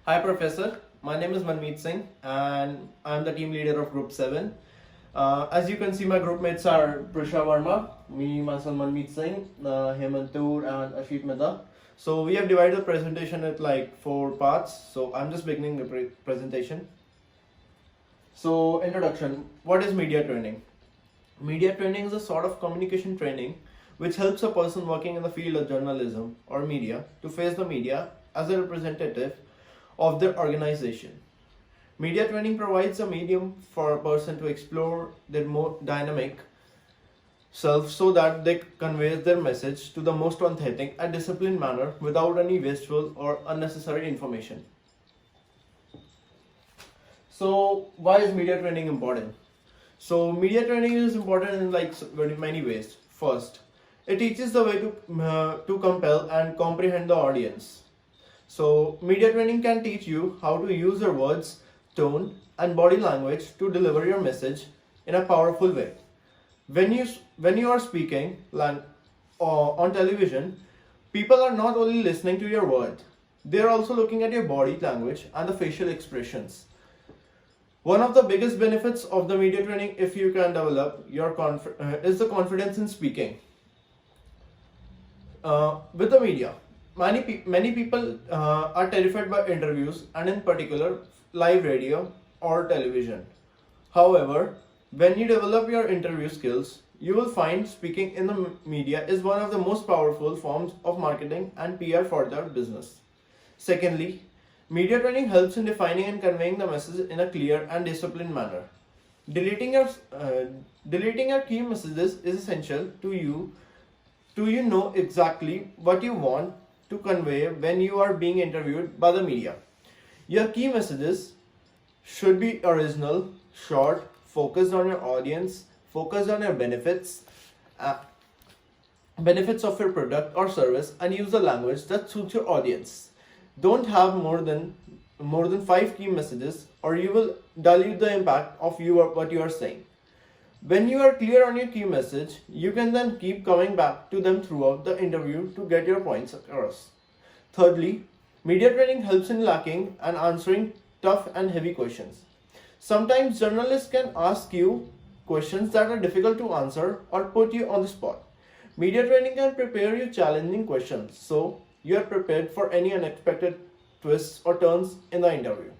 Hi, Professor. My name is Manmeet Singh, and I'm the team leader of Group 7. As you can see, my group mates are Prisha Verma, me, myself, Manmeet Singh, Hemantur, and Ashit Mehta. So we have divided the presentation into like 4 parts. So I'm just beginning the presentation. So introduction: what is media training? Media training is a sort of communication training which helps a person working in the field of journalism or media to face the media as a representative of their organization. Media training provides a medium for a person to explore their more dynamic self so that they convey their message to the most authentic and disciplined manner without any wasteful or unnecessary information. So, why is media training important? So, media training is important in like very many ways. First, it teaches the way to compel and comprehend the audience. So, media training can teach you how to use your words, tone, and body language to deliver your message in a powerful way. When you are speaking on television, people are not only listening to your words; they are also looking at your body language and the facial expressions. One of the biggest benefits of the media training, if you can develop your is the confidence in speaking. With the media, many people are terrified by interviews and in particular live radio or television. However, when you develop your interview skills, you will find speaking in the media is one of the most powerful forms of marketing and PR for their business. Secondly, media training helps in defining and conveying the message in a clear and disciplined manner. Deleting your deleting your key messages is essential to know exactly what you want to convey when you are being interviewed by the media. Your key messages should be original, short, focused on your audience, focused on your uh, benefits of your product or service, and use the language that suits your audience. Don't have more than 5 key messages, or you will dilute the impact of what you are saying. When you are clear on your key message, you can then keep coming back to them throughout the interview to get your points across. Thirdly, media training helps in lacking and answering tough and heavy questions. Sometimes journalists can ask you questions that are difficult to answer or put you on the spot. Media training can prepare you challenging questions so you are prepared for any unexpected twists or turns in the interview.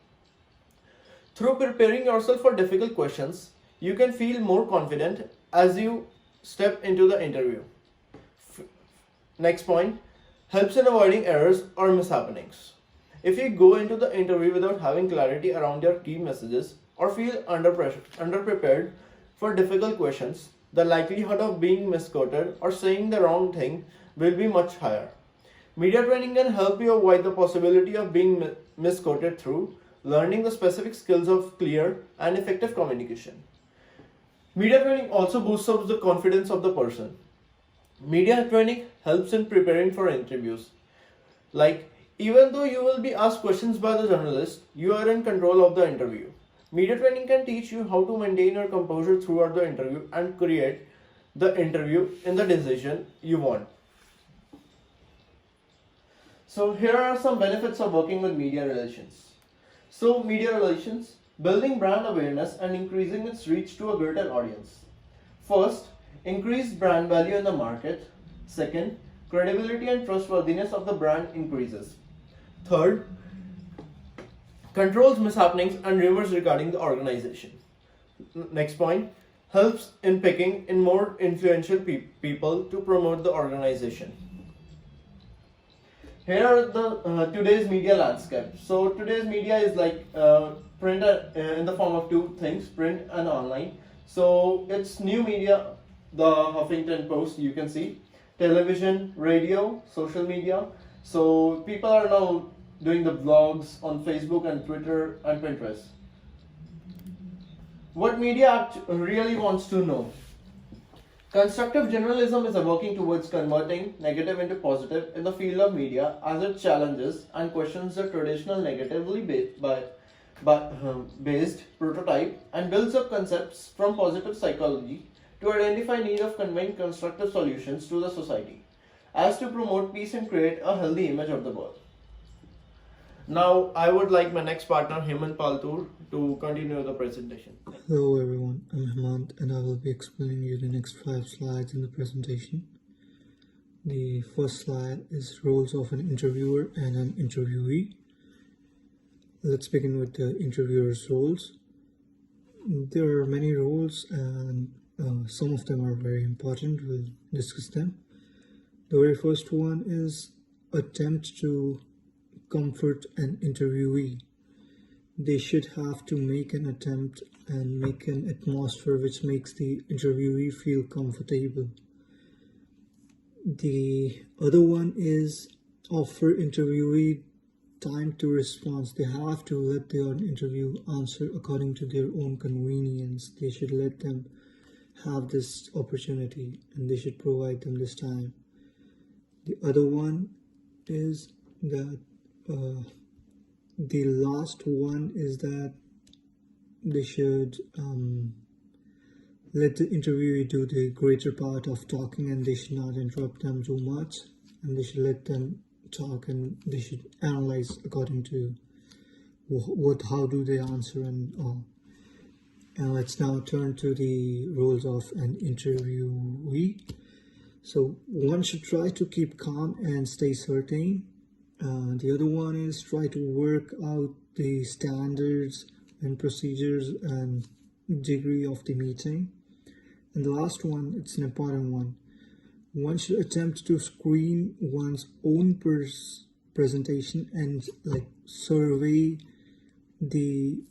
Through preparing yourself for difficult questions, you can feel more confident as you step into the interview. Next point, helps in avoiding errors or mishappenings. If you go into the interview without having clarity around your key messages or feel underprepared for difficult questions, the likelihood of being misquoted or saying the wrong thing will be much higher. Media training can help you avoid the possibility of being misquoted through learning the specific skills of clear and effective communication. Media training also boosts up the confidence of the person. Media training helps in preparing for interviews. Like, even though you will be asked questions by the journalist, you are in control of the interview. Media training can teach you how to maintain your composure throughout the interview and create the interview in the decision you want. So here are some benefits of working with media relations. So media relations, building brand awareness and increasing its reach to a greater audience. First, increased brand value in the market. Second, credibility and trustworthiness of the brand increases. Third, controls mishappenings and rumors regarding the organization. Next point, helps in picking in more influential people to promote the organization. Here are the today's media landscape. So today's media is like print in the form of two things, print and online. So it's new media, the Huffington Post, you can see, television, radio, social media. So people are now doing the vlogs on Facebook and Twitter and Pinterest. What media really wants to know? Constructive journalism is a working towards converting negative into positive in the field of media as it challenges and questions the traditional negatively based prototype and builds up concepts from positive psychology to identify need of conveying constructive solutions to the society as to promote peace and create a healthy image of the world. Now I would like my next partner Hemant Paltur to continue the presentation. Hello everyone, I'm Hemant and I will be explaining you the next 5 slides in the presentation. The first slide is roles of an interviewer and an interviewee. Let's begin with the interviewer's roles. There are many roles and some of them are very important. We'll discuss them. The very first one is attempt to comfort an interviewee. They should have to make an attempt and make an atmosphere which makes the interviewee feel comfortable. The other one is offer interviewee time to respond. They have to let their interview answer according to their own convenience. They should let them have this opportunity and they should provide them this time. The other one is that the last one is that they should let the interviewee do the greater part of talking and they should not interrupt them too much, and they should let them talk and they should analyze according to how do they answer and all. And let's now turn to the roles of an interviewee. So one should try to keep calm and stay certain. The other one is try to work out the standards and procedures and degree of the meeting. And the last one, it's an important one. One should attempt to screen one's own presentation and survey the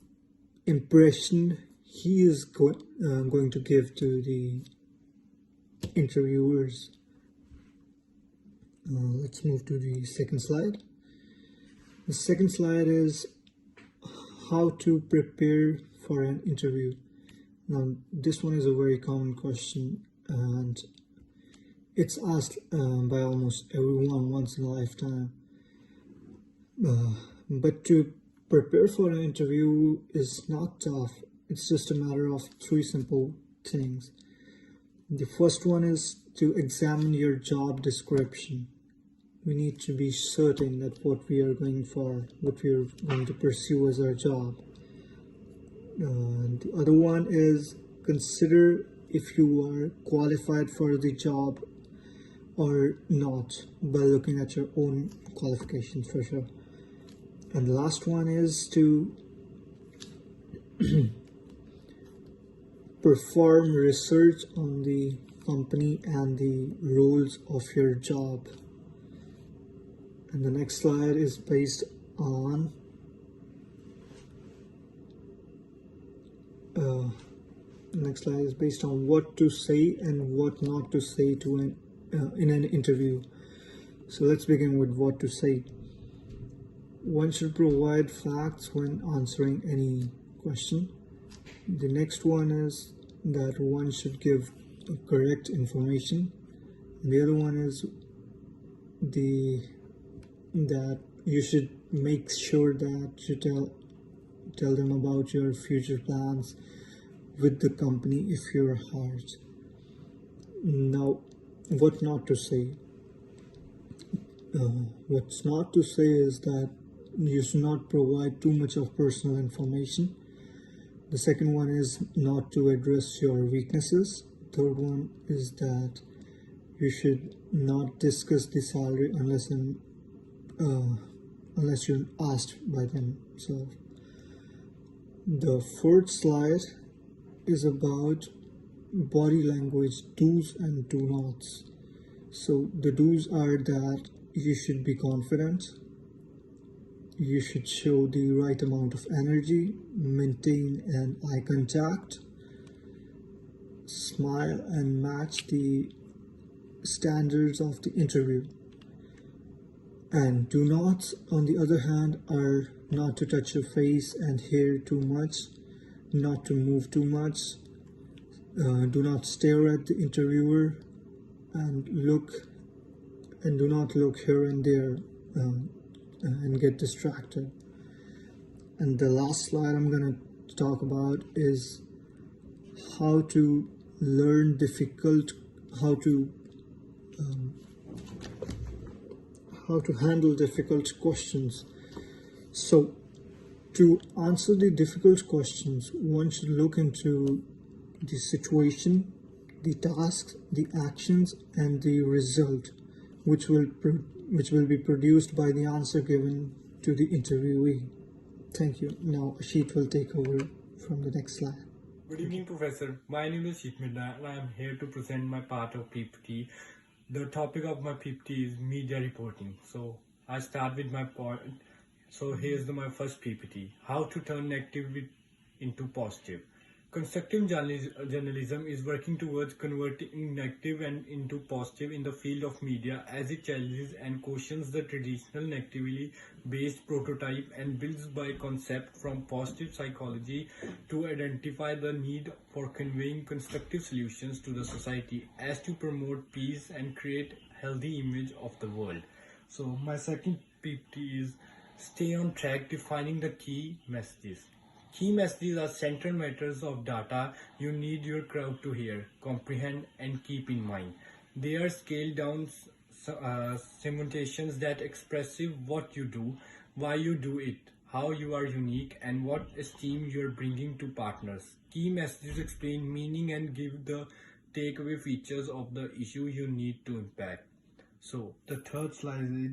impression he is going to give to the interviewers. Let's move to the second slide. The second slide is how to prepare for an interview. Now, this one is a very common question and it's asked by almost everyone once in a lifetime. But to prepare for an interview is not tough. It's just a matter of 3 simple things. The first one is to examine your job description. We need to be certain that what we are going for, what we are going to pursue as our job. The other one is consider if you are qualified for the job or not by looking at your own qualifications for sure. And the last one is to perform research on the company and the roles of your job. And the next slide is based on what to say and what not to say to in an interview. So let's begin with what to say. One should provide facts when answering any question. The next one is that one should give correct information. And the other one is that you should make sure that you tell them about your future plans with the company if you're hired. Now, what not to say? What's not to say is that you should not provide too much of personal information. The second one is not to address your weaknesses. Third one is that you should not discuss the salary unless you're asked by them. So the fourth slide is about body language do's and do nots. So the do's are that you should be confident, you should show the right amount of energy, maintain an eye contact, smile and match the standards of the interview. And do nots, on the other hand, are not to touch your face and hair too much, not to move too much, do not stare at the interviewer and do not look here and there and get distracted. And the last slide I'm going to talk about is how to learn how to handle difficult questions. So, to answer the difficult questions, one should look into the situation, the tasks, the actions, and the result, which will be produced by the answer given to the interviewee. Thank you. Now, Ashit will take over from the next slide. Good evening, Professor. My name is Sheet Midna and I am here to present my part of PPT. The topic of my PPT is media reporting. So I start with my point. So here's my first PPT. How to turn negative into positive. Constructive journalism is working towards converting negative and into positive in the field of media as it challenges and questions the traditional negatively based prototype and builds by concept from positive psychology to identify the need for conveying constructive solutions to the society as to promote peace and create healthy image of the world. So my second PPT is stay on track defining the key messages. Key messages are central matters of data you need your crowd to hear, comprehend, and keep in mind. They are scaled down simulations that express what you do, why you do it, how you are unique, and what esteem you are bringing to partners. Key messages explain meaning and give the takeaway features of the issue you need to impact. So the third slide is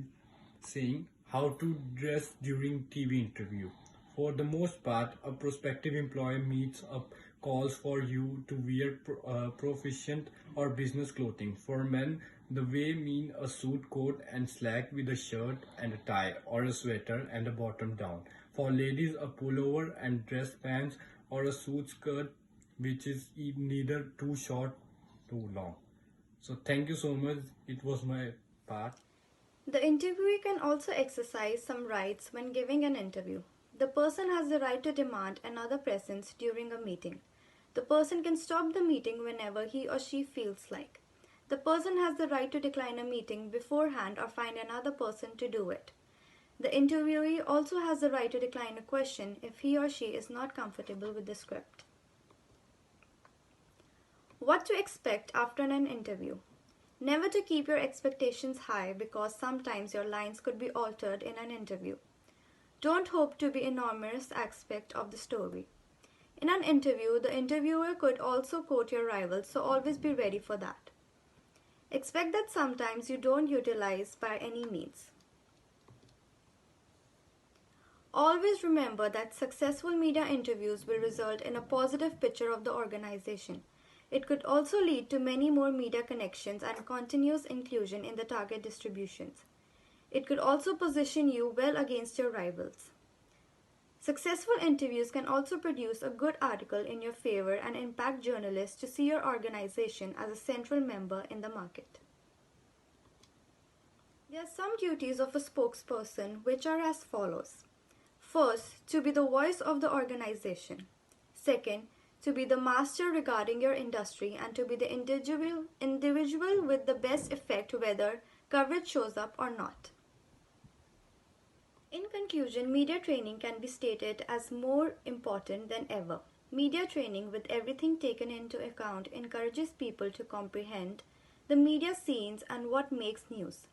saying how to dress during TV interview. For the most part, a prospective employer meets up calls for you to wear proficient or business clothing. For men, the way mean a suit coat and slack with a shirt and a tie, or a sweater and a bottom down. For ladies, a pullover and dress pants, or a suit skirt which is neither too short too long. So thank you so much. It was my part. The interviewee can also exercise some rights when giving an interview. The person has the right to demand another presence during a meeting. The person can stop the meeting whenever he or she feels like. The person has the right to decline a meeting beforehand or find another person to do it. The interviewee also has the right to decline a question if he or she is not comfortable with the script. What to expect after an interview? Never to keep your expectations high because sometimes your lines could be altered in an interview. Don't hope to be enormous aspect of the story. In an interview, the interviewer could also quote your rivals, so always be ready for that. Expect that sometimes you don't utilize by any means. Always remember that successful media interviews will result in a positive picture of the organization. It could also lead to many more media connections and continuous inclusion in the target distributions. It could also position you well against your rivals. Successful interviews can also produce a good article in your favor and impact journalists to see your organization as a central member in the market. There are some duties of a spokesperson which are as follows. First, to be the voice of the organization. Second, to be the master regarding your industry and to be the individual with the best effect whether coverage shows up or not. In conclusion, media training can be stated as more important than ever. Media training, with everything taken into account, encourages people to comprehend the media scenes and what makes news.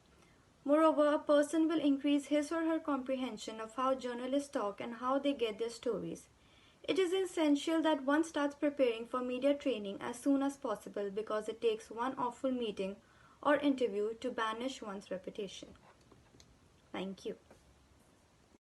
Moreover, a person will increase his or her comprehension of how journalists talk and how they get their stories. It is essential that one starts preparing for media training as soon as possible because it takes one awful meeting or interview to banish one's reputation. Thank you.